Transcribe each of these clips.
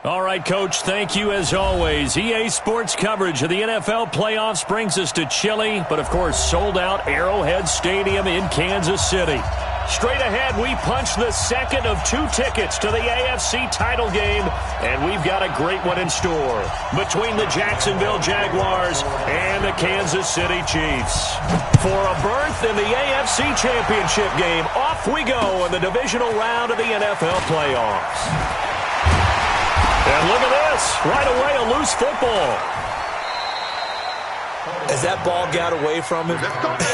All right, Coach, thank you as always. EA Sports coverage of the NFL playoffs brings us to chilly, but of course sold-out Arrowhead Stadium in Kansas City. Straight ahead, we punch the second of 2 tickets to the AFC title game, and we've got a great one in store between the Jacksonville Jaguars and the Kansas City Chiefs. For a berth in the AFC Championship game, off we go in the divisional round of the NFL playoffs. And look at this. Right away, a loose football. As that ball got away from him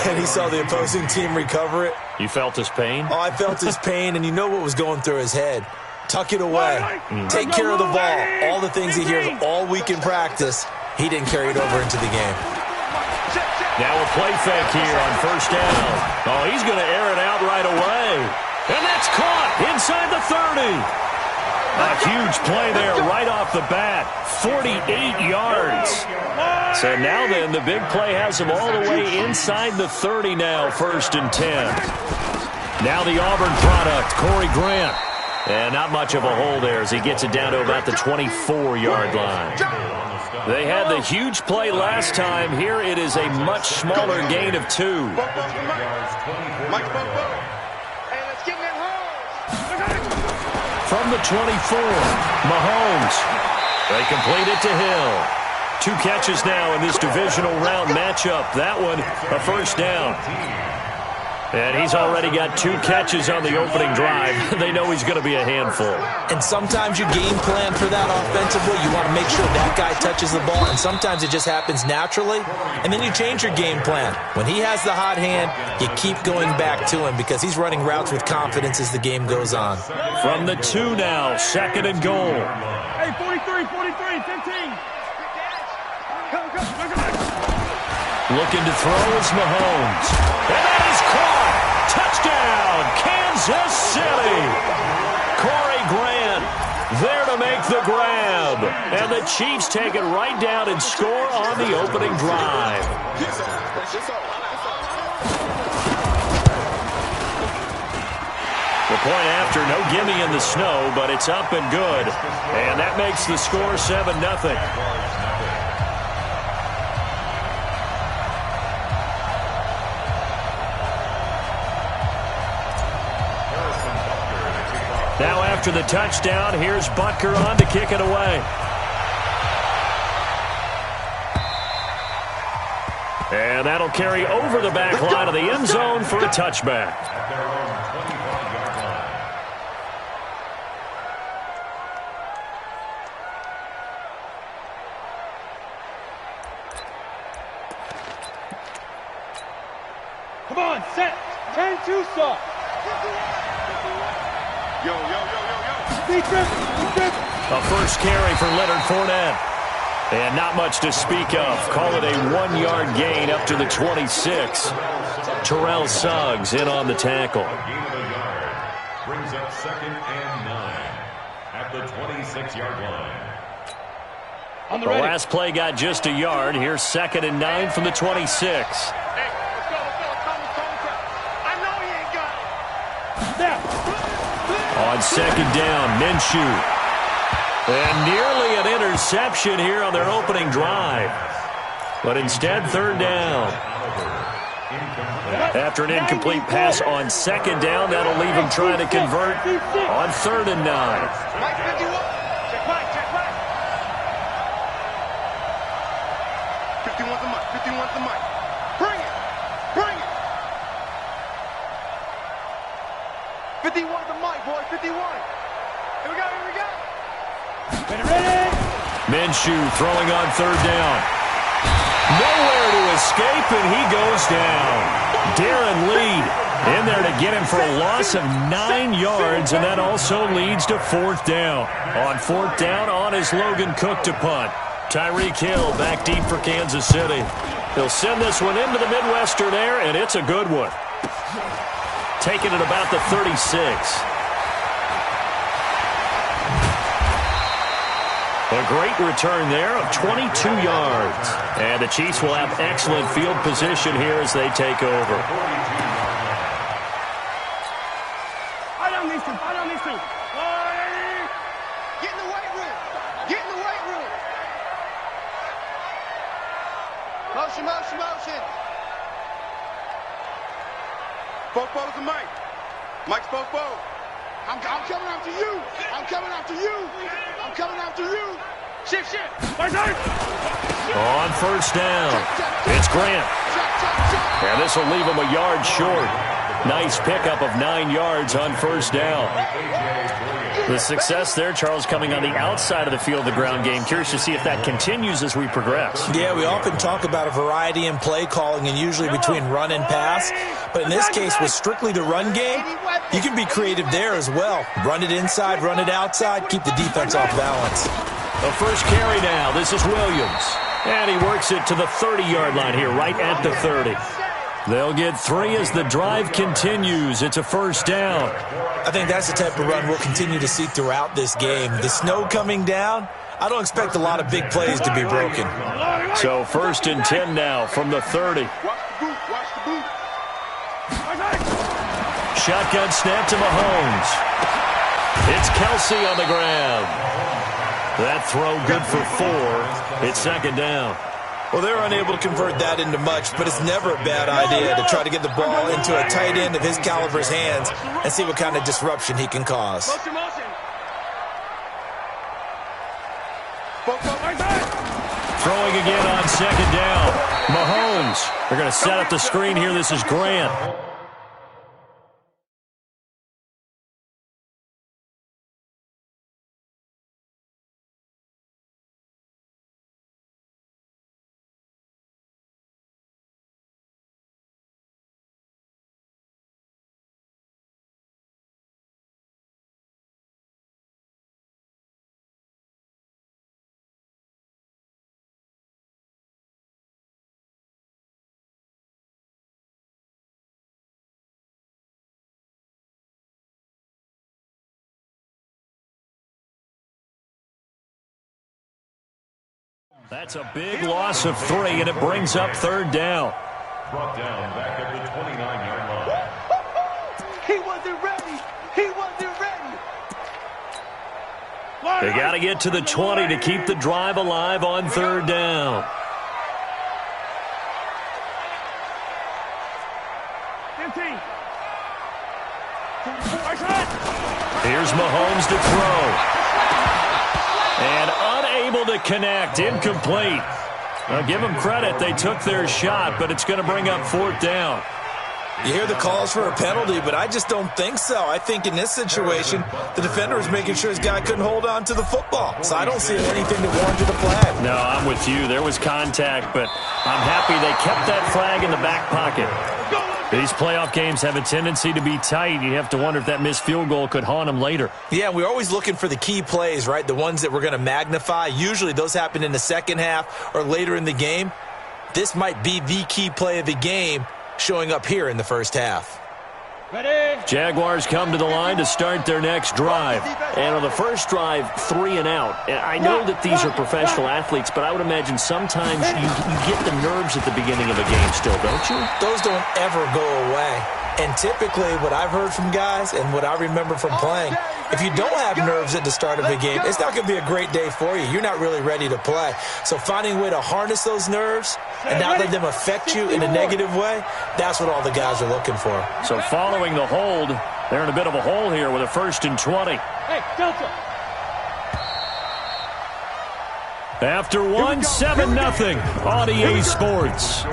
and he saw the opposing team recover it. You felt his pain? Oh, I felt his pain, and you know what was going through his head. Tuck it away. Take care of the ball. All the things he hears all week in practice, he didn't carry it over into the game. Now a play fake here on first down. Oh, he's going to air it out right away. And that's caught inside the 30. A huge play there right off the bat. 48 yards. So now then, the big play has him all the way inside the 30 now, 1st and 10. Now the Auburn product, Corey Grant. And not much of a hole there as he gets it down to about the 24-yard line. They had the huge play last time. Here it is a much smaller gain of 2. From the 24, Mahomes. They complete it to Hill. 2 catches now in this divisional round matchup. That one, a first down. And he's already got 2 catches on the opening drive. They know he's going to be a handful. And sometimes you game plan for that offensively. You want to make sure that guy touches the ball, and sometimes it just happens naturally. And then you change your game plan. When he has the hot hand, you keep going back to him because he's running routes with confidence as the game goes on. From the 2 now, 2nd and goal. Hey, 43, 15. Looking to throw is Mahomes. And that is caught. Touchdown, Kansas City. Corey Grant there to make the grab. And the Chiefs take it right down and score on the opening drive. The point after, no gimme in the snow, but it's up and good. And that makes the score 7-0. Now after the touchdown, here's Butker on to kick it away. And that'll carry over the back line of the end zone for a touchback. Come on, set. 10-2 stop. Yo. A first carry for Leonard Fournette. And not much to speak of. Call it a 1-yard gain up to the 26. Terrell Suggs in on the tackle. Brings up 2nd and 9 at the 26-yard line. The last play got just a yard. Here's 2nd and 9 from the 26. On 2nd down, Minshew. And nearly an interception here on their opening drive. But instead, 3rd down. After an incomplete pass on 2nd down, that'll leave him trying to convert on 3rd and 9. 51's the mic. Bring it. 51's the mic, boy. 51. Here we go. Ready? Minshew throwing on 3rd down. Nowhere to escape, and he goes down. Darren Lee in there to get him for a loss of 9 yards, and that also leads to 4th down. On 4th down, on is Logan Cook to punt. Tyreek Hill back deep for Kansas City. He'll send this one into the Midwestern air, and it's a good one. Taking it about the 36. A great return there of 22 yards. And the Chiefs will have excellent field position here as they take over. I don't need to. Get in the weight room. Bofo's the Mike. Mike's Bofo. I'm coming after you. I'm coming after you. I'm coming after you. Shift. On first down, it's Grant. And this will leave him a yard short. Nice pickup of 9 yards on first down. The success there, Charles, coming on the outside of the field of the ground game. Curious to see if that continues as we progress. Yeah, we often talk about a variety in play calling and usually between run and pass. But in this case, with strictly the run game, you can be creative there as well. Run it inside, run it outside, keep the defense off balance. The first carry now. This is Williams. And he works it to the 30-yard line here, right at the 30. They'll get 3 as the drive continues. It's a first down. I think that's the type of run we'll continue to see throughout this game. The snow coming down, I don't expect a lot of big plays to be broken. So 1st and 10 now from the 30. Watch the boot. Shotgun snap to Mahomes. It's Kelsey on the ground. That throw good for 4. It's 2nd down. Well, they're unable to convert that into much, but it's never a bad idea to try to get the ball into a tight end of his caliber's hands and see what kind of disruption he can cause. Throwing again on 2nd down. Mahomes. They're going to set up the screen here. This is Grant. That's a big loss of 3, and it brings up 3rd down. Brought down back at the 29-yard line. He wasn't ready. He wasn't ready. They got to get to the 20 to keep the drive alive on 3rd down. 15. Here's Mahomes to throw. And unable to connect. Incomplete. Now give them credit. They took their shot, but it's going to bring up 4th down. You hear the calls for a penalty, but I just don't think so. I think in this situation, the defender was making sure his guy couldn't hold on to the football. So I don't see anything that warranted a flag. No, I'm with you. There was contact, but I'm happy they kept that flag in the back pocket. These playoff games have a tendency to be tight. You have to wonder if that missed field goal could haunt them later. Yeah, we're always looking for the key plays, right? The ones that we're going to magnify. Usually those happen in the second half or later in the game. This might be the key play of the game showing up here in the first half. Ready? Jaguars come to the line to start their next drive. And on the first drive, 3 and out. I know that these are professional athletes, but I would imagine sometimes you get the nerves at the beginning of a game still, don't you? Those don't ever go away. And typically what I've heard from guys and what I remember from playing, if you don't have nerves at the start of a game, it's not going to be a great day for you. You're not really ready to play. So finding a way to harness those nerves and not let them affect you in a negative way, that's what all the guys are looking for. So following the hold, they're in a bit of a hole here with a 1st and 20. Hey, Delta. After 1-7-0 on EA Sports.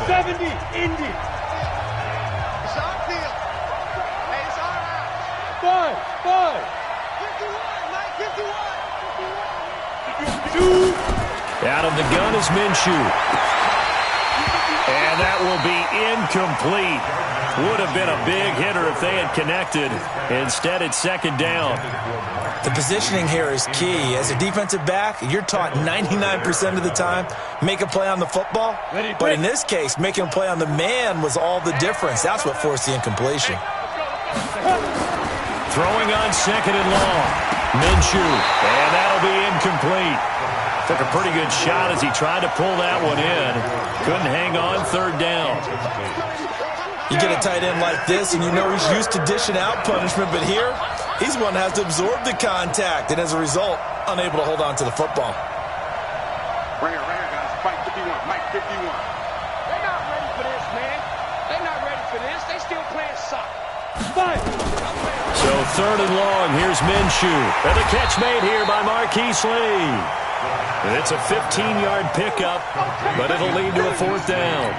70, Indy. It's our field. Hey, it's our house. 5. 51, Mike, 51. Out of the gun is Minshew. And that will be incomplete. Would have been a big hitter if they had connected. Instead, it's 2nd down. The positioning here is key. As a defensive back, you're taught 99% of the time, make a play on the football. But in this case, making a play on the man was all the difference. That's what forced the incompletion. Throwing on 2nd and long. Minshew. And that'll be incomplete. Took a pretty good shot as he tried to pull that one in. Couldn't hang on 3rd down. You get a tight end like this, and you know he's used to dishing out punishment, but here, he's one that has to absorb the contact, and as a result, unable to hold on to the football. Right here, guys. Mike 51, Mike 51. They're not ready for for this, man. They're not ready for this. They still playing soccer. So 3rd and long, here's Minshew. And the catch made here by Marquise Lee. And it's a 15-yard pickup, but it'll lead to a 4th down.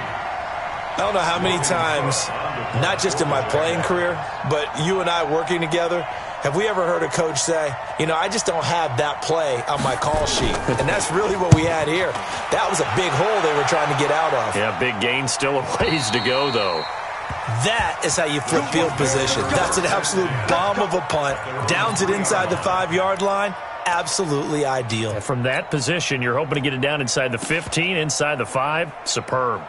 I don't know how many times, not just in my playing career, but you and I working together, have we ever heard a coach say, you know, I just don't have that play on my call sheet. And that's really what we had here. That was a big hole they were trying to get out of. Yeah, big gain, still a ways to go, though. That is how you flip field position. That's an absolute bomb of a punt. Downs it inside the 5-yard line. Absolutely ideal. And from that position, you're hoping to get it down inside the 15, inside the 5. Superb.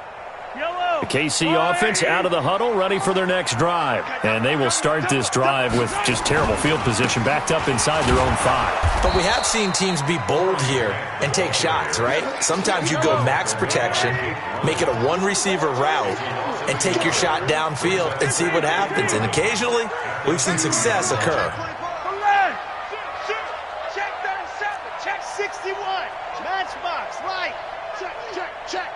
The KC offense out of the huddle, ready for their next drive. And they will start this drive with just terrible field position, backed up inside their own 5. But we have seen teams be bold here and take shots, right? Sometimes you go max protection, make it a one-receiver route, and take your shot downfield and see what happens. And occasionally, we've seen success occur. Check 37. Check 61. Matchbox. Right. Check.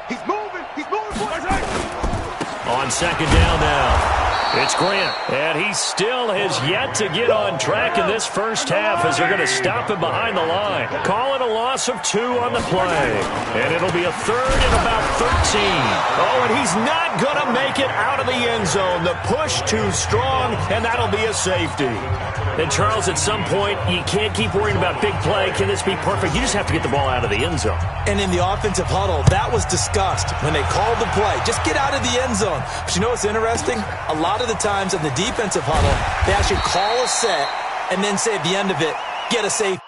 He's moving. On 2nd down now, it's Grant. And he still has yet to get on track in this first half as they're going to stop him behind the line. Call it a loss of 2 on the play. And it'll be a 3rd and about 13. Oh, and he's not going to make it out of the end zone. The push too strong, and that'll be a safety. And Charles, at some point, you can't keep worrying about big play. Can this be perfect? You just have to get the ball out of the end zone. And in the offensive huddle, that was discussed when they called the play. Just get out of the end zone. But you know what's interesting? A lot of the times in the defensive huddle, they actually call a set and then say at the end of it, get a safety.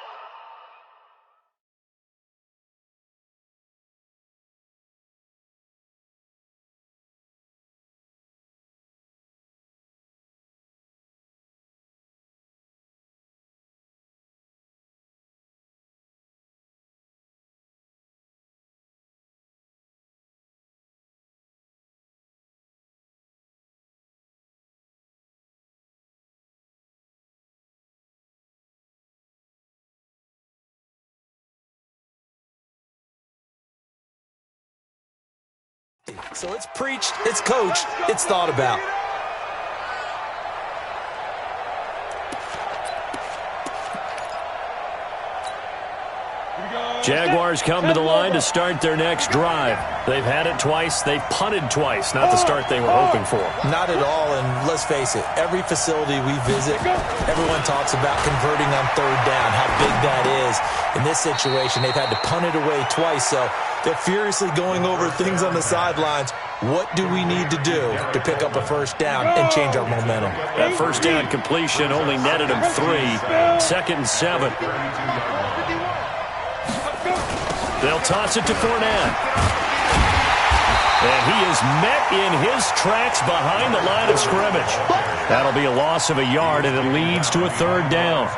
So it's preached, it's coached, it's thought about. Jaguars come to the line to start their next drive. They've had it twice. They've punted twice. Not the start they were hoping for. Not at all, and let's face it, every facility we visit, everyone talks about converting on 3rd down, how big that is. In this situation, they've had to punt it away twice, so they're furiously going over things on the sidelines. What do we need to do to pick up a 1st down and change our momentum? That 1st down completion only netted him 3. 2nd and 7. They'll toss it to Fournette. And he is met in his tracks behind the line of scrimmage. That'll be a loss of a yard, and it leads to a 3rd down.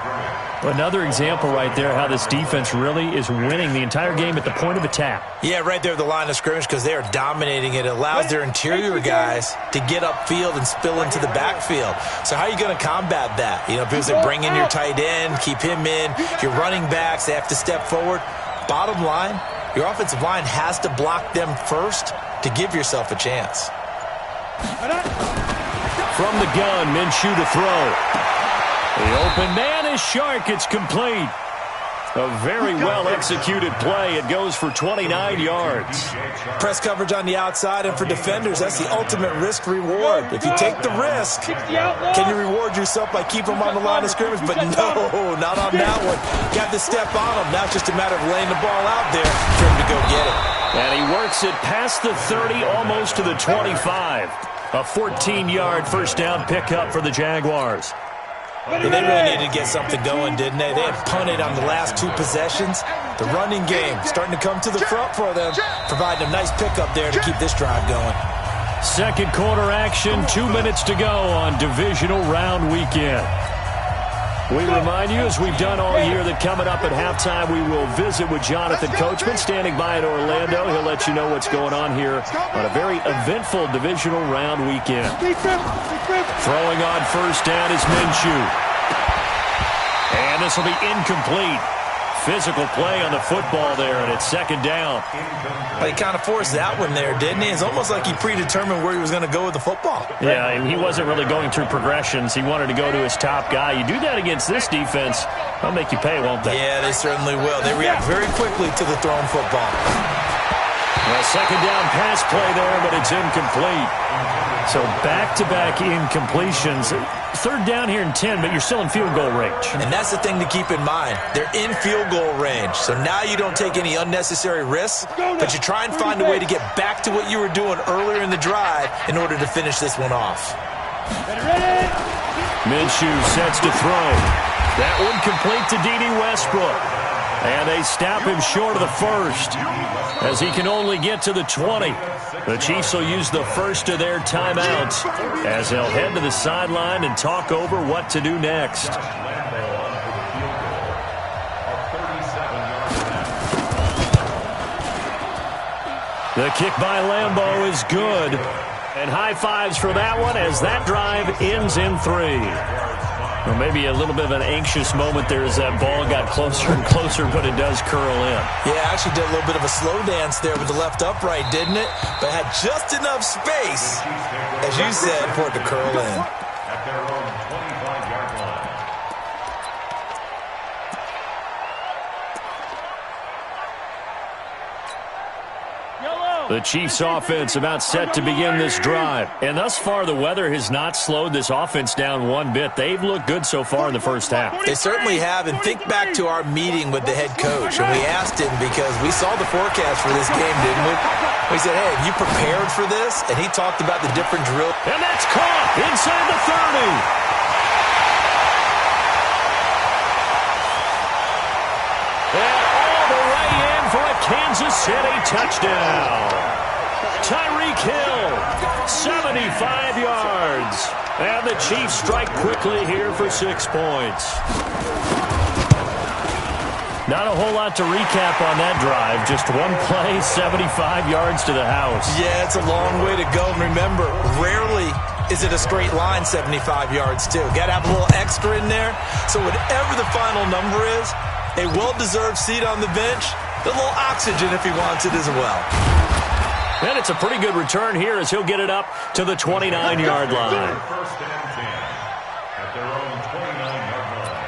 Another example right there how this defense really is winning the entire game at the point of attack. Yeah, right there at the line of scrimmage because they are dominating it. It allows their interior guys to get upfield and spill into the backfield. So how are you going to combat that? You know, because they bring in your tight end, keep him in. Your running backs, they have to step forward. Bottom line, your offensive line has to block them first to give yourself a chance. From the gun, Minshew to throw. The open man is Shark. It's complete. A very well-executed play. It goes for 29 yards. Press coverage on the outside, and for defenders, that's the ultimate risk-reward. If you take the risk, can you reward yourself by keeping them on the line of scrimmage? But no, not on that one. Got to step on them. Now it's just a matter of laying the ball out there for him to go get it. And he works it past the 30, almost to the 25. A 14-yard 1st down pickup for the Jaguars. Yeah, they really needed to get something going, didn't they? They had punted on the last 2 possessions. The running game starting to come to the front for them, providing a nice pickup there to keep this drive going. 2nd quarter action, 2 minutes to go on divisional round weekend. We remind you, as we've done all year, that coming up at halftime, we will visit with Jonathan Coachman, standing by in Orlando. He'll let you know what's going on here on a very eventful divisional round weekend. Throwing on 1st down is Minshew. And this will be incomplete. physical play on the football there, and it's second down. Well, he kind of forced that one there, didn't he? It's almost like he predetermined where he was going to go with the football. Yeah, and he wasn't really going through progressions. He wanted to go to his top guy. You do that against this defense, they'll make you pay, won't they? Yeah, they certainly will. They react very quickly to the thrown football. Well, second down pass play there, but it's incomplete. So back-to-back incompletions. Third down here in 10, but you're still in field goal range. And that's the thing to keep in mind. They're in field goal range. So now you don't take any unnecessary risks, but you try and find a way to get back to what you were doing earlier in the drive in order to finish this one off. Minshew sets to throw. That one complete to D.D. Westbrook. And they stop him short of the first, as he can only get to the 20. The Chiefs will use the first of their timeouts as they'll head to the sideline and talk over what to do next. The kick by Lambeau is good. And high fives for that one as that drive ends in 3. Well, maybe a little bit of an anxious moment there as that ball got closer and closer, but it does curl in. Yeah, actually did a little bit of a slow dance there with the left upright, didn't it? But had just enough space, as you said, for it to curl in. At their own 25-yard line. The Chiefs offense about set to begin this drive. And thus far, the weather has not slowed this offense down one bit. They've looked good so far in the first half. They certainly have. And think back to our meeting with the head coach. And we asked him because we saw the forecast for this game, didn't we? We said, hey, have you prepared for this? And he talked about the different drills. And that's caught inside the 30. Kansas City touchdown. Tyreek Hill, 75 yards. And the Chiefs strike quickly here for 6 points. Not a whole lot to recap on that drive. Just one play, 75 yards to the house. Yeah, it's a long way to go. And remember, rarely is it a straight line 75 yards, too. Got to have a little extra in there. So whatever the final number is, a well-deserved seat on the bench, a little oxygen if he wants it as well. And it's a pretty good return here as he'll get it up to the 29-yard line. First and 10 at their own 29-yard line.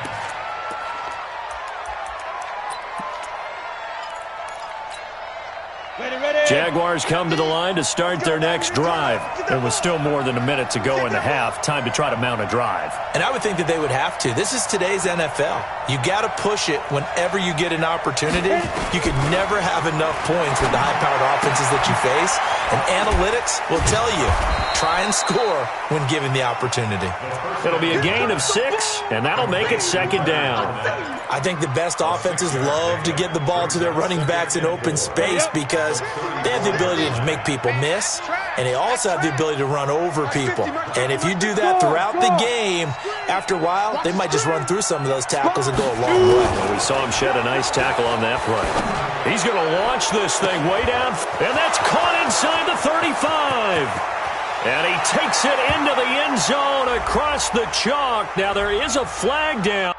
Jaguars come to the line to start their next drive. There was still more than a minute to go in the half. Time to try to mount a drive. And I would think that they would have to. This is today's NFL. You got to push it whenever you get an opportunity. You can never have enough points with the high-powered offenses that you face. And analytics will tell you, try and score when given the opportunity. It'll be a gain of 6, and that'll make it second down. I think the best offenses love to get the ball to their running backs in open space because they have the ability to make people miss, and they also have the ability to run over people. And if you do that throughout the game, after a while, they might just run through some of those tackles and go a long way. Well, we saw him shed a nice tackle on that play. He's going to launch this thing way down, and that's caught inside the 35. And he takes it into the end zone across the chalk. Now there is a flag down.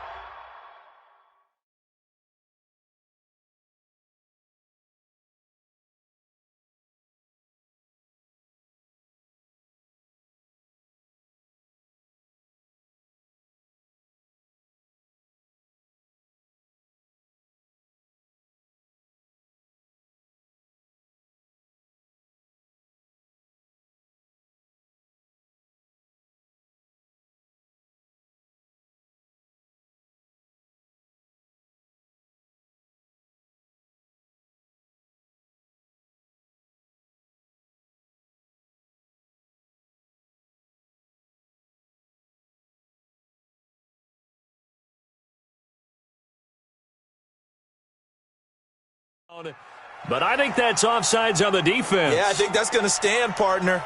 But I think that's offsides on the defense. Yeah, I think that's going to stand, partner.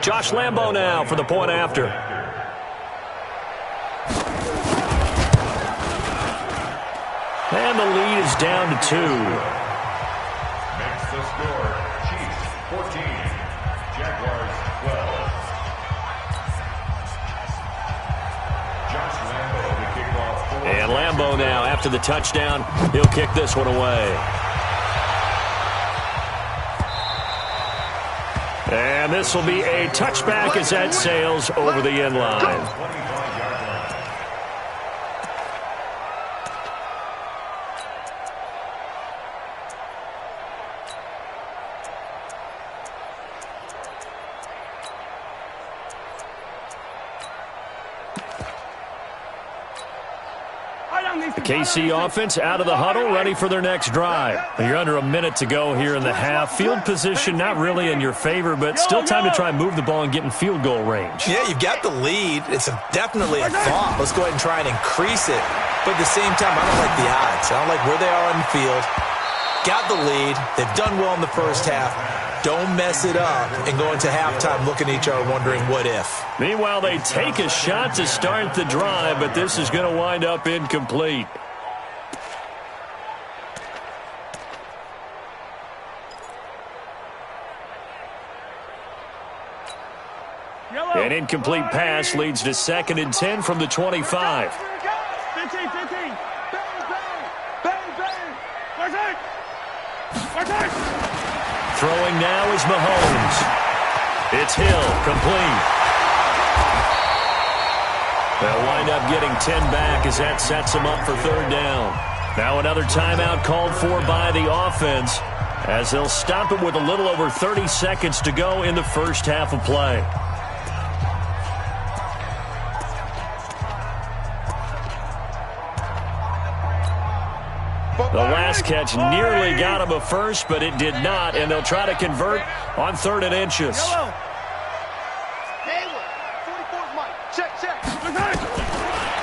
Josh Lambeau now for the point after. And the lead is down to 2. Makes the score Chiefs 14, Jaguars 12. Josh Lambo to kick off. And Lambo now, after the touchdown, he'll kick this one away. And this will be a touchback as that sails over the end line. The KC offense out of the huddle, ready for their next drive. You're under a minute to go here in the half. Field position not really in your favor, but still time to try and move the ball and get in field goal range. Yeah, you've got the lead. It's definitely a thought. Let's go ahead and try and increase it. But at the same time, I don't like the odds. I don't like where they are on the field. Got the lead. They've done well in the first half. Don't mess it up and go into halftime looking at each other wondering what if. Meanwhile, they take a shot to start the drive, but this is going to wind up incomplete. An incomplete pass leads to 2nd and 10 from the 25. 15, 15. Bang, bang. Bang, bang. Throwing now is Mahomes. It's Hill, complete. They'll wind up getting 10 back as that sets them up for 3rd down. Now another timeout called for by the offense as they'll stop it with a little over 30 seconds to go in the first half of play. The last catch nearly got him a first, but it did not, and they'll try to convert on 3rd and inches.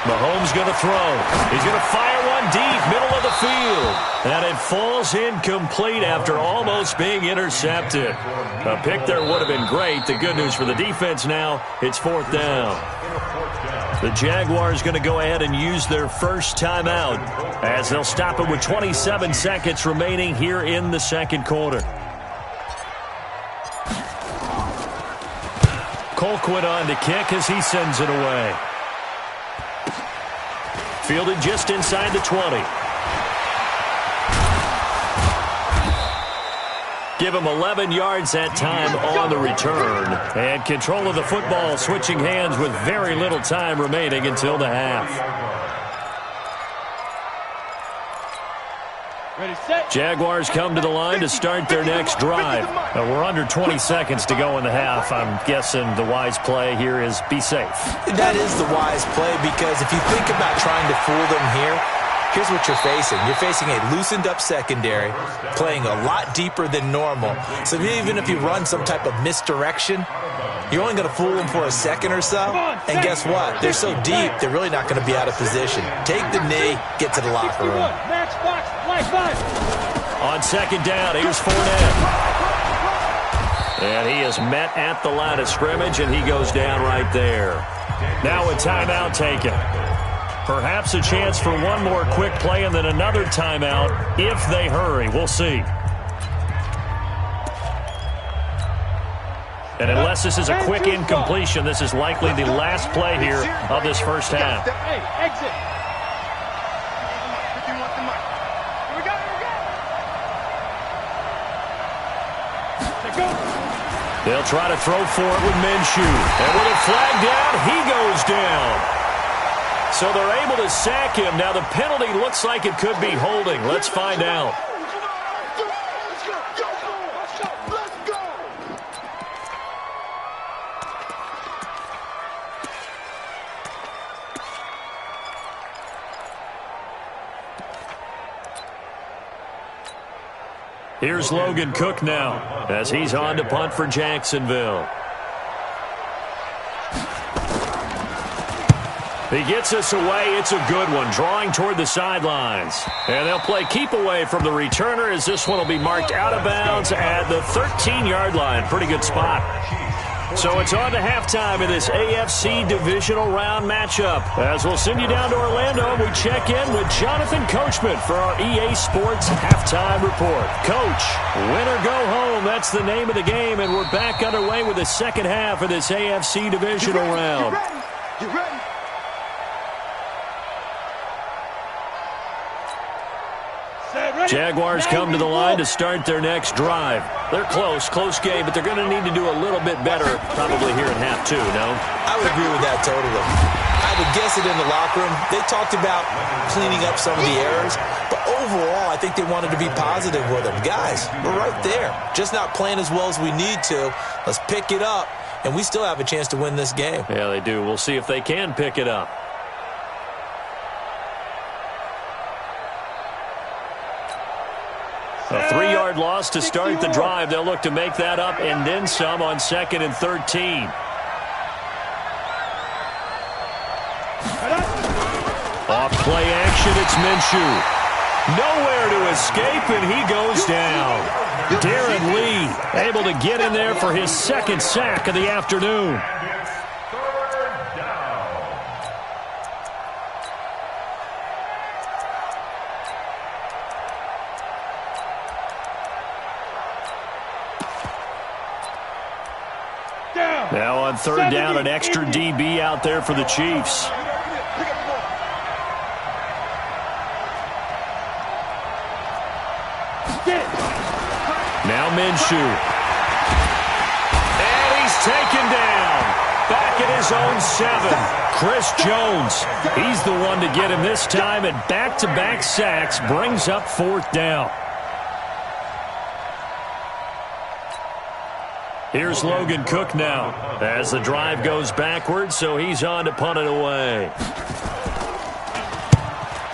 Mahomes going to throw. He's going to fire one deep, middle of the field. And it falls incomplete after almost being intercepted. A pick there would have been great. The good news for the defense now, it's 4th down. The Jaguars going to go ahead and use their first timeout as they'll stop it with 27 seconds remaining here in the 2nd quarter. Coachoakman on to kick as he sends it away. Fielded just inside the 20. Give him 11 yards that time on the return. And control of the football switching hands with very little time remaining until the half. Jaguars come to the line to start their next drive. We're under 20 seconds to go in the half. I'm guessing the wise play here is be safe. That is the wise play because if you think about trying to fool them here, here's what you're facing. You're facing a loosened-up secondary, playing a lot deeper than normal. So even if you run some type of misdirection, you're only going to fool them for a second or so. And guess what? They're so deep, they're really not going to be out of position. Take the knee, get to the locker room. On 2nd down, here's Fournette. And he is met at the line of scrimmage, and he goes down right there. Now a timeout taken. Perhaps a chance for one more quick play and then another timeout if they hurry. We'll see. And unless this is a quick incompletion, this is likely the last play here of this first half. Exit. They'll try to throw for it with Minshew. And with a flag down, he goes down. So they're able to sack him. Now the penalty looks like it could be holding. Let's find out. Here's Logan Cook now as he's on to punt for Jacksonville. He gets us away. It's a good one, drawing toward the sidelines. And they'll play keep away from the returner as this one will be marked out of bounds at the 13-yard line. Pretty good spot. So it's on to halftime in this AFC divisional round matchup. As we'll send you down to Orlando, we check in with Jonathan Coachman for our EA Sports halftime report. Coach, win or go home, that's the name of the game, and we're back underway with the second half of this AFC divisional round. Get ready. Jaguars come to the line to start their next drive. They're close game, but they're going to need to do a little bit better probably here in half two, no? I would agree with that totally. I would guess it in the locker room. They talked about cleaning up some of the errors, but overall, I think they wanted to be positive with them. Guys, we're right there. Just not playing as well as we need to. Let's pick it up, and we still have a chance to win this game. Yeah, they do. We'll see if they can pick it up. A 3-yard loss to start the drive. They'll look to make that up and then some on 2nd and 13. Off play action, it's Minshew. Nowhere to escape, and he goes down. Darren Lee able to get in there for his second sack of the afternoon. Now on 3rd down, an extra DB out there for the Chiefs. Now Minshew. And he's taken down. Back at his own 7. Chris Jones. He's the one to get him this time, and back-to-back sacks brings up 4th down. Here's Logan Cook now as the drive goes backwards, so he's on to punt it away.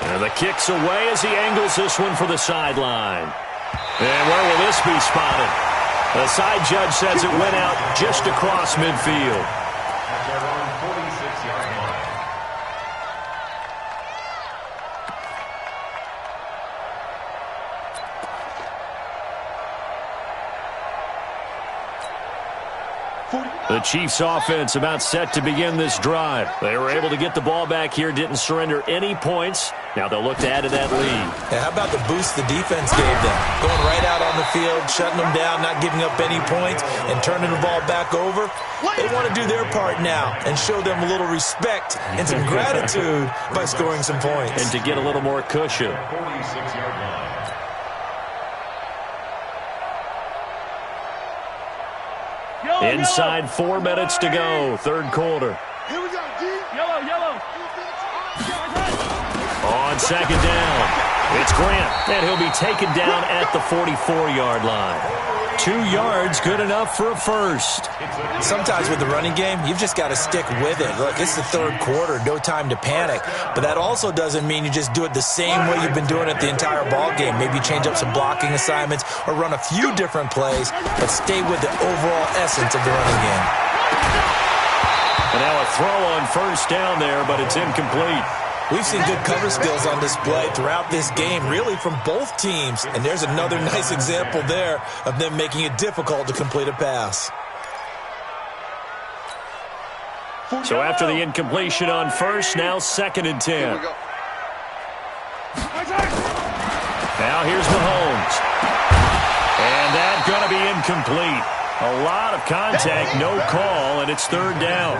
And the kick's away as he angles this one for the sideline. And where will this be spotted? The side judge says it went out just across midfield. The Chiefs offense about set to begin this drive. They were able to get the ball back here, didn't surrender any points. Now they'll look to add to that lead. Yeah, how about the boost the defense gave them? Going right out on the field, shutting them down, not giving up any points, and turning the ball back over. They want to do their part now and show them a little respect and some gratitude by scoring some points. And to get a little more cushion. 46-yard line. Inside 4 minutes to go, 3rd quarter. Here we go, D. Yellow. On 2nd down, it's Grant, and he'll be taken down at the 44-yard line. 2 yards, good enough for a first. Sometimes with the running game, you've just got to stick with it. Look, it's the 3rd quarter, no time to panic. But that also doesn't mean you just do it the same way you've been doing it the entire ball game. Maybe change up some blocking assignments or run a few different plays, but stay with the overall essence of the running game. And now a throw on 1st down there, but it's incomplete. We've seen good cover skills on display throughout this game, really from both teams. And there's another nice example there of them making it difficult to complete a pass. So after the incompletion on 1st, now 2nd and 10. Now here's Mahomes. And that's going to be incomplete. A lot of contact, no call, and it's 3rd down.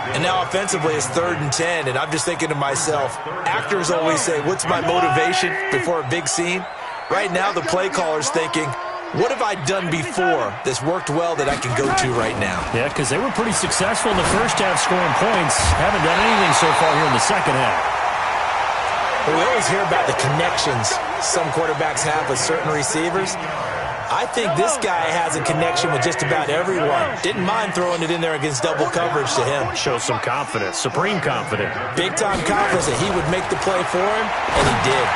And now offensively it's 3rd and 10, and I'm just thinking to myself, actors always say, what's my motivation before a big scene? Right now the play caller's thinking, what have I done before that's worked well that I can go to right now? Yeah, because they were pretty successful in the first half scoring points. Haven't done anything so far here in the second half. Well, we always hear about the connections some quarterbacks have with certain receivers. I think this guy has a connection with just about everyone. Didn't mind throwing it in there against double coverage to him. Shows some confidence, supreme confidence. Big-time confidence that he would make the play for him, and he did.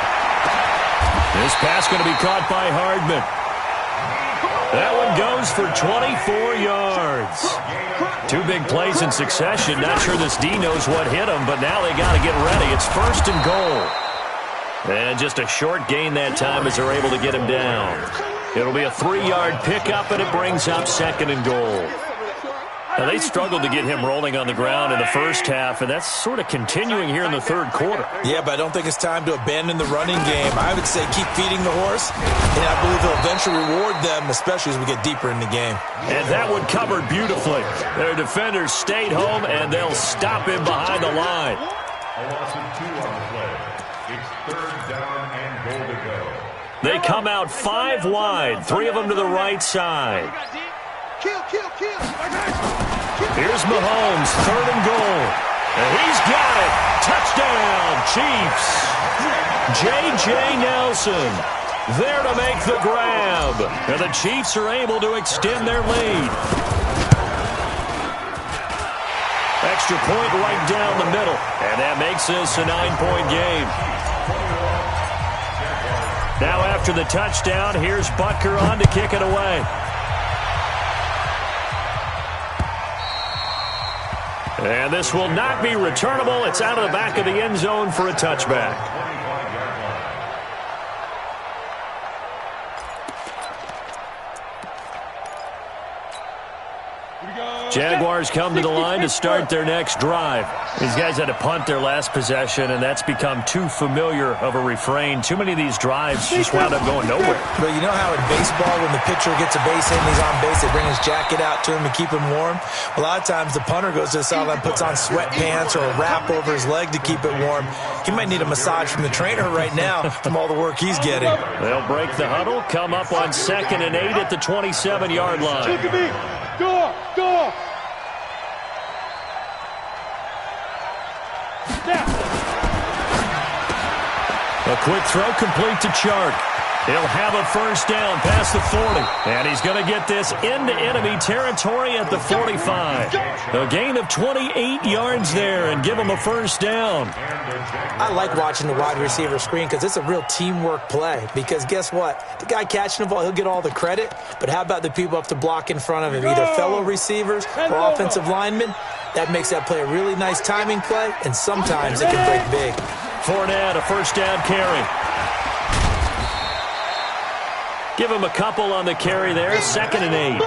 This pass going to be caught by Hardman. That one goes for 24 yards. 2 big plays in succession. Not sure this D knows what hit him, but now they got to get ready. It's 1st and goal. And just a short gain that time as they're able to get him down. It'll be a 3-yard pickup, and it brings up 2nd and goal. Now, they struggled to get him rolling on the ground in the first half, and that's sort of continuing here in the third quarter. Yeah, but I don't think it's time to abandon the running game. I would say keep feeding the horse, and I believe he'll eventually reward them, especially as we get deeper in the game. And that one covered beautifully. Their defenders stayed home, and they'll stop him behind the line. A loss of 2 on the play. It's third down and goal to go. They come out 5 wide, 3 of them to the right side. Here's Mahomes, 3rd and goal. And he's got it. Touchdown, Chiefs. J.J. Nelson there to make the grab. And the Chiefs are able to extend their lead. Extra point right down the middle. And that makes this a 9-point game. Now after the touchdown, here's Butker on to kick it away. And this will not be returnable. It's out of the back of the end zone for a touchback. Jaguars come to the line to start their next drive. These guys had to punt their last possession, and that's become too familiar of a refrain. Too many of these drives just wound up going nowhere. But you know how in baseball, when the pitcher gets a base hit and he's on base, they bring his jacket out to him to keep him warm? A lot of times the punter goes to the sideline, puts on sweatpants or a wrap over his leg to keep it warm. He might need a massage from the trainer right now from all the work he's getting. They'll break the huddle, come up on 2nd and 8 at the 27-yard line. Look at me. Go. A quick throw complete to Chark. He'll have a first down past the 40. And he's going to get this into enemy territory at the 45. A gain of 28 yards there and give him a first down. I like watching the wide receiver screen because it's a real teamwork play. Because guess what? The guy catching the ball, he'll get all the credit. But how about the people up to block in front of him? Either fellow receivers or offensive linemen. That makes that play a really nice timing play, and sometimes it can break big. Fournette, a first down carry. Give him a couple on the carry there. 2nd and 8.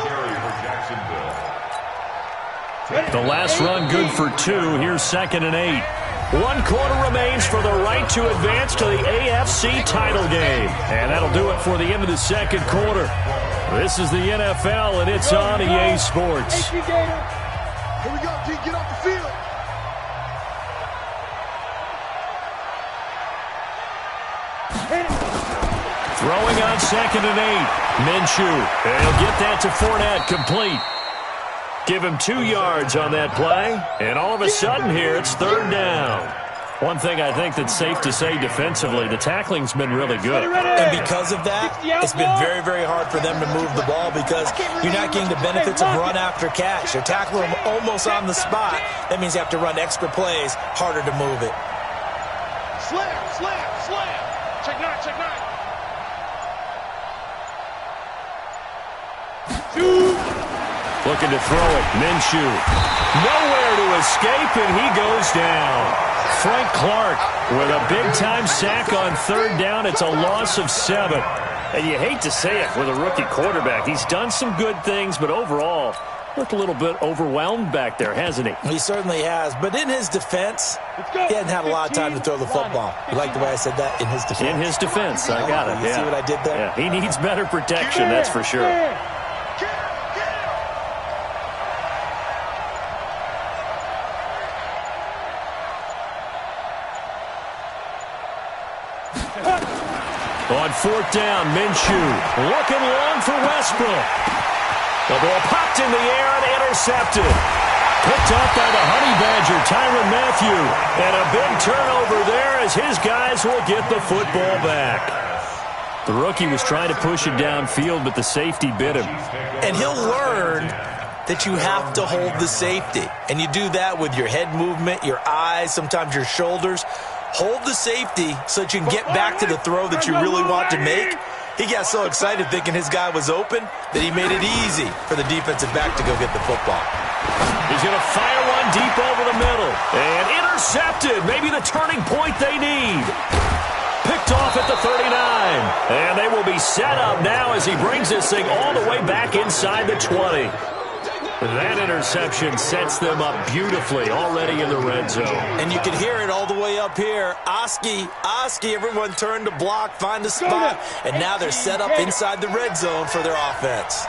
The last run good for 2. Here's 2nd and 8. 1 quarter remains for the right to advance to the AFC title game. And that'll do it for the end of the second quarter. This is the NFL, and it's on EA Sports. Here we go, G. Get off the field. Throwing on 2nd and 8. Minshew. And he'll get that to Fournette, complete. Give him 2 yards on that play. And all of a sudden here, it's 3rd down. One thing I think that's safe to say defensively, the tackling's been really good. And because of that, it's been very, very hard for them to move the ball because you're not getting the benefits of run after catch. You're tackling them almost on the spot. That means you have to run extra plays, harder to move it. Slam. Check 9. Looking to throw it. Minshew. Nowhere to escape, and he goes down. Frank Clark with a big-time sack on 3rd down. It's a loss of 7. And you hate to say it with a rookie quarterback. He's done some good things, but overall, looked a little bit overwhelmed back there, hasn't he? He certainly has. But in his defense, he hasn't had a lot of time to throw the football. You like the way I said that? In his defense. In his defense. I got it. You see what I did there? Yeah, he needs better protection, that's for sure. On 4th down, Minshew looking long for Westbrook. The ball popped in the air and intercepted. Picked up by the Honey Badger, Tyrann Mathieu. And a big turnover there as his guys will get the football back. The rookie was trying to push it downfield, but the safety bit him. And he'll learn that you have to hold the safety. And you do that with your head movement, your eyes, sometimes your shoulders. Hold the safety so that you can get back to the throw that you really want to make. He got so excited thinking his guy was open that he made it easy for the defensive back to go get the football. He's going to fire one deep over the middle. And intercepted. Maybe the turning point they need. Picked off at the 39. And they will be set up now as he brings this thing all the way back inside the 20. That interception sets them up beautifully already in the red zone. And you can hear it all the way up here. Oski, everyone turned to block, find a spot, and now they're set up inside the red zone for their offense.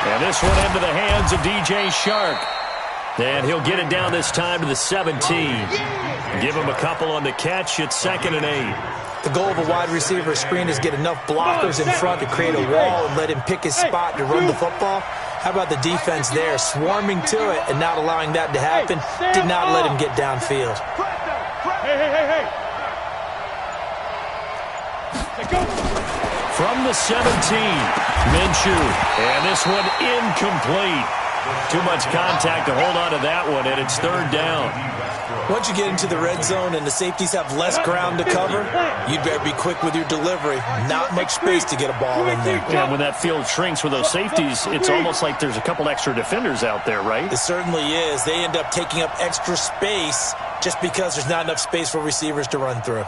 And this one into the hands of DJ Shark. And he'll get it down this time to the 17. Give him a couple on the catch. It's 2nd and 8. The goal of a wide receiver screen is get enough blockers in front to create a wall and let him pick his spot to run the football. How about the defense there, swarming to it and not allowing that to happen? Did not let him get downfield. Hey. From the 17, Minshew. And this one incomplete. Too much contact to hold on to that one, and it's 3rd down. Once you get into the red zone and the safeties have less ground to cover, you'd better be quick with your delivery. Not much space to get a ball in there. Yeah, when that field shrinks with those safeties, it's almost like there's a couple extra defenders out there, right? It certainly is. They end up taking up extra space just because there's not enough space for receivers to run through.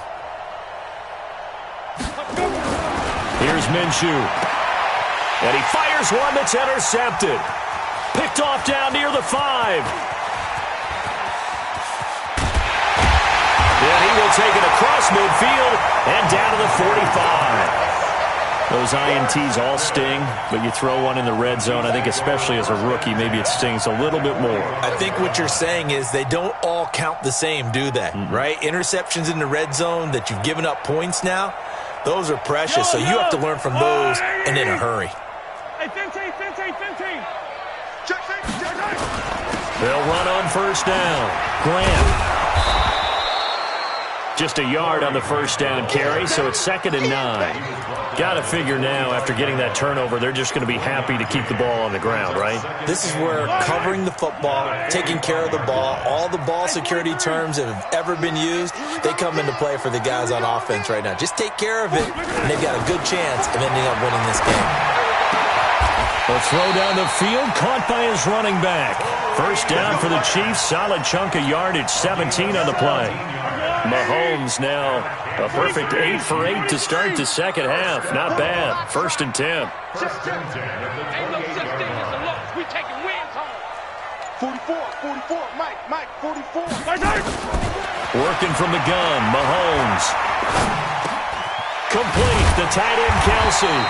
Here's Minshew. And he fires one that's intercepted. Picked off down near the 5. And he will take it across midfield and down to the 45. Those INTs all sting, but you throw one in the red zone, I think especially as a rookie, maybe it stings a little bit more. I think what you're saying is they don't all count the same, do they? Right? Interceptions in the red zone that you've given up points now, those are precious, so you have to learn from those and in a hurry. Hey, 15. They'll run on 1st down. Grant. Just a yard on the 1st down carry, so it's 2nd and 9. Got to figure now, after getting that turnover, they're just going to be happy to keep the ball on the ground, right? This is where covering the football, taking care of the ball, all the ball security terms that have ever been used, they come into play for the guys on offense right now. Just take care of it, and they've got a good chance of ending up winning this game. A throw down the field, caught by his running back. 1st down for the Chiefs, solid chunk of yardage, 17 on the play. Mahomes now a perfect 8 for 8 to start the 2nd half. Not bad. 1st and 10. Ain't no such thing as a loss. We taking wins home. 44, Mike, 44. Working from the gun, Mahomes. Complete, the tight end Kelsey.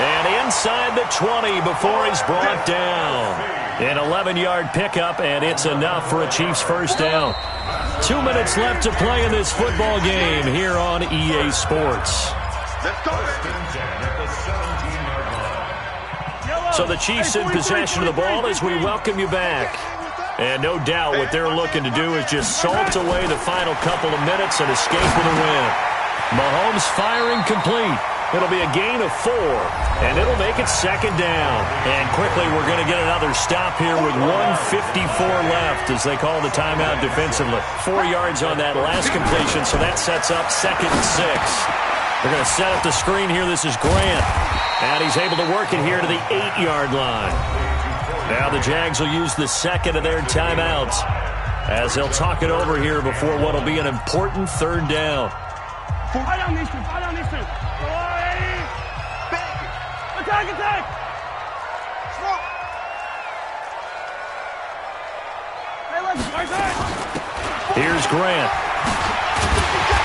And inside the 20 before he's brought down. An 11-yard pickup, and it's enough for a Chiefs 1st down. 2 minutes left to play in this football game here on EA Sports. So the Chiefs in possession of the ball as we welcome you back. And no doubt what they're looking to do is just salt away the final couple of minutes and escape with a win. Mahomes firing complete. It'll be a gain of 4, and it'll make it 2nd down. And quickly, we're going to get another stop here with 1:54 left as they call the timeout defensively. 4 yards on that last completion, so that sets up 2nd and 6. They're going to set up the screen here. This is Grant, and he's able to work it here to the 8-yard line. Now the Jags will use the 2nd of their timeouts as they'll talk it over here before what will be an important 3rd down. Attack! Here's Grant.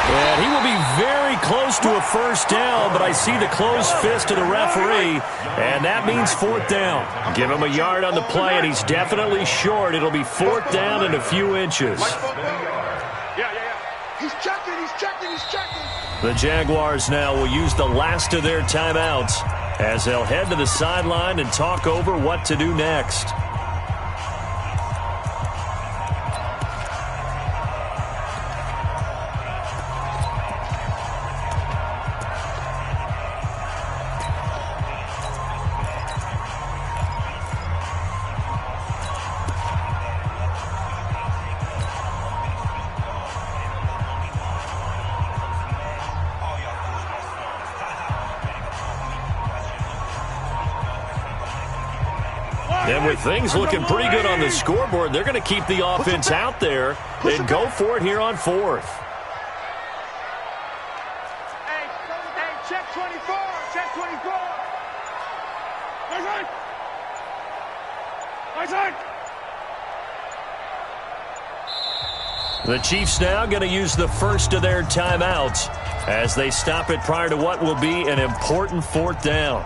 And he will be very close to a 1st down, but I see the closed fist of the referee, and that means 4th down. Give him a yard on the play, and he's definitely short. It'll be 4th down and a few inches. He's checking. The Jaguars now will use the last of their timeouts as they'll head to the sideline and talk over what to do next. And with things looking pretty good on the scoreboard, they're going to keep the offense out there and go for it here on 4th. Hey, Check 24. Check 24. The Chiefs now going to use the first of their timeouts as they stop it prior to what will be an important fourth down.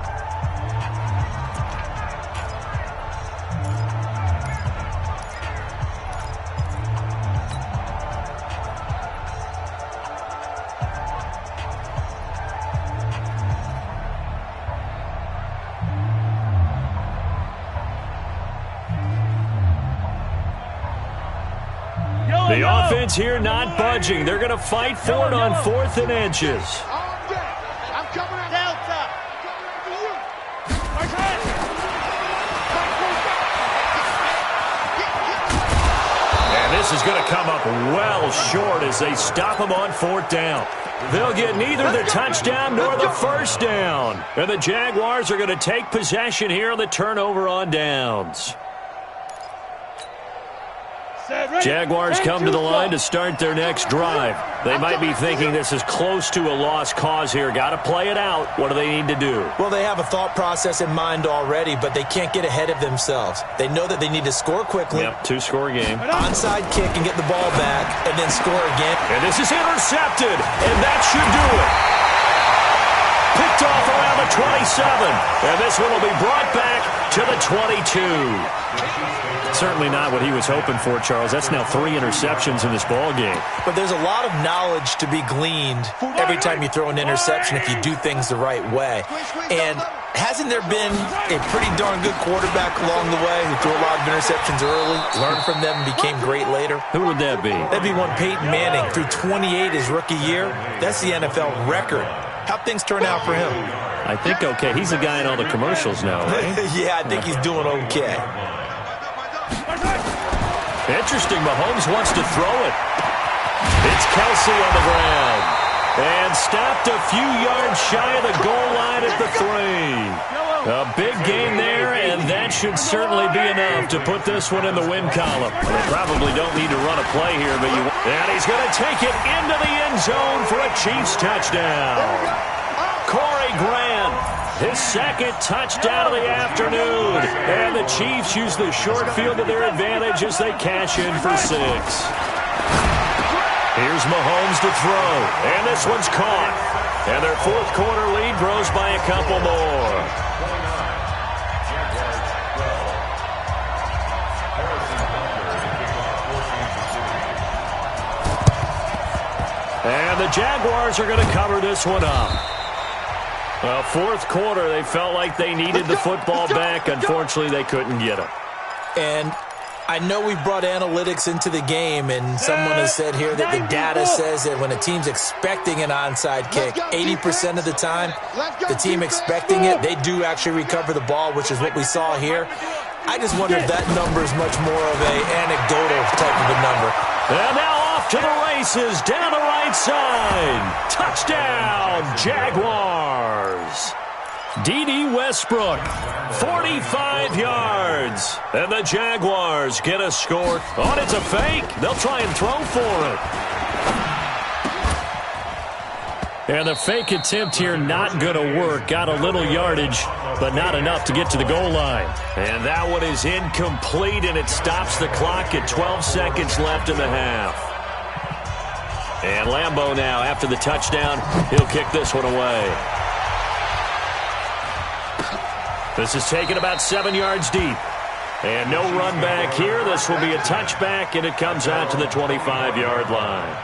The offense here not budging. They're going to fight for it on 4th and inches. I'm coming out. Delta. And this is going to come up well short as they stop him on 4th down. They'll get neither the touchdown nor the first down. And the Jaguars are going to take possession here on the turnover on downs. Jaguars come to the line to start their next drive. They might be thinking this is close to a lost cause here. Got to play it out. What do they need to do? Well, they have a thought process in mind already, but they can't get ahead of themselves. They know that they need to score quickly. Yep, 2-score game. Onside kick and get the ball back, and then score again. And this is intercepted, and that should do it. Picked off around the 27, and this one will be brought back to the 22. Certainly not what he was hoping for, Charles. That's now 3 interceptions in this ball game. But there's a lot of knowledge to be gleaned every time you throw an interception if you do things the right way. And hasn't there been a pretty darn good quarterback along the way who threw a lot of interceptions early, learned from them, and became great later? Who would that be? That'd be one Peyton Manning. Threw 28 his rookie year. That's the NFL record. How'd things turn out for him? I think okay. He's the guy in all the commercials now, right? Yeah, I think he's doing okay. Interesting. Mahomes wants to throw it. It's Kelsey on the ground. And stopped a few yards shy of the goal line at the 3. A big gain there, and that should certainly be enough to put this one in the win column. Well, they probably don't need to run a play here, but and he's going to take it into the end zone for a Chiefs touchdown. Corey Grant, his second touchdown of the afternoon. And the Chiefs use the short field to their advantage as they cash in for 6. Here's Mahomes to throw, and this one's caught. And their fourth quarter lead grows by a couple more. And the Jaguars are going to cover this one up. Well, fourth quarter, they felt like they needed the football back. Unfortunately, they couldn't get it. And I know we brought analytics into the game, and someone has said here that the data says that when a team's expecting an onside kick, 80% of the time, the team expecting it, they do actually recover the ball, which is what we saw here. I just wonder if that number is much more of an anecdotal type of a number. And now off to the races, down the right side. Touchdown, Jaguars. D.D. Westbrook, 45 yards. And the Jaguars get a score. Oh, it's a fake. They'll try and throw for it. And the fake attempt here not going to work. Got a little yardage, but not enough to get to the goal line. And that one is incomplete, and it stops the clock at 12 seconds left in the half. And Lambeau now, after the touchdown, he'll kick this one away. This is taken about 7 yards deep. And no run back here. This will be a touchback, and it comes out to the 25-yard line.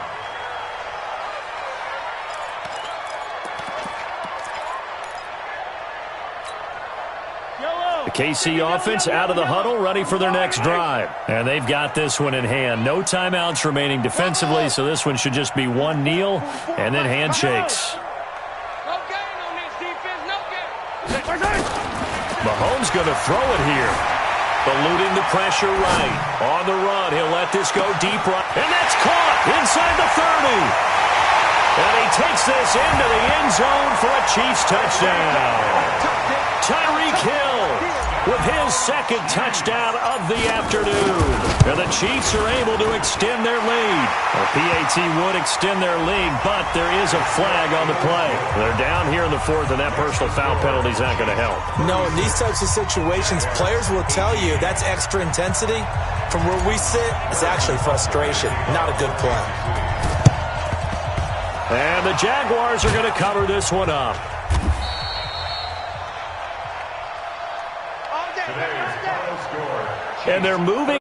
The KC offense out of the huddle, ready for their next drive. And they've got this one in hand. No timeouts remaining defensively, so this one should just be one kneel and then handshakes. Mahomes going to throw it here. Eluding the pressure right. On the run, he'll let this go deep right. And that's caught inside the 30. And he takes this into the end zone for a Chiefs touchdown. Tyreek Hill with his second touchdown of the afternoon. And the Chiefs are able to extend their lead. Well, PAT would extend their lead, but there is a flag on the play. They're down here in the fourth, and that personal foul penalty is not going to help. No, in these types of situations, players will tell you that's extra intensity. From where we sit, it's actually frustration. Not a good play. And the Jaguars are going to cover this one up. Today's final score. And they're moving.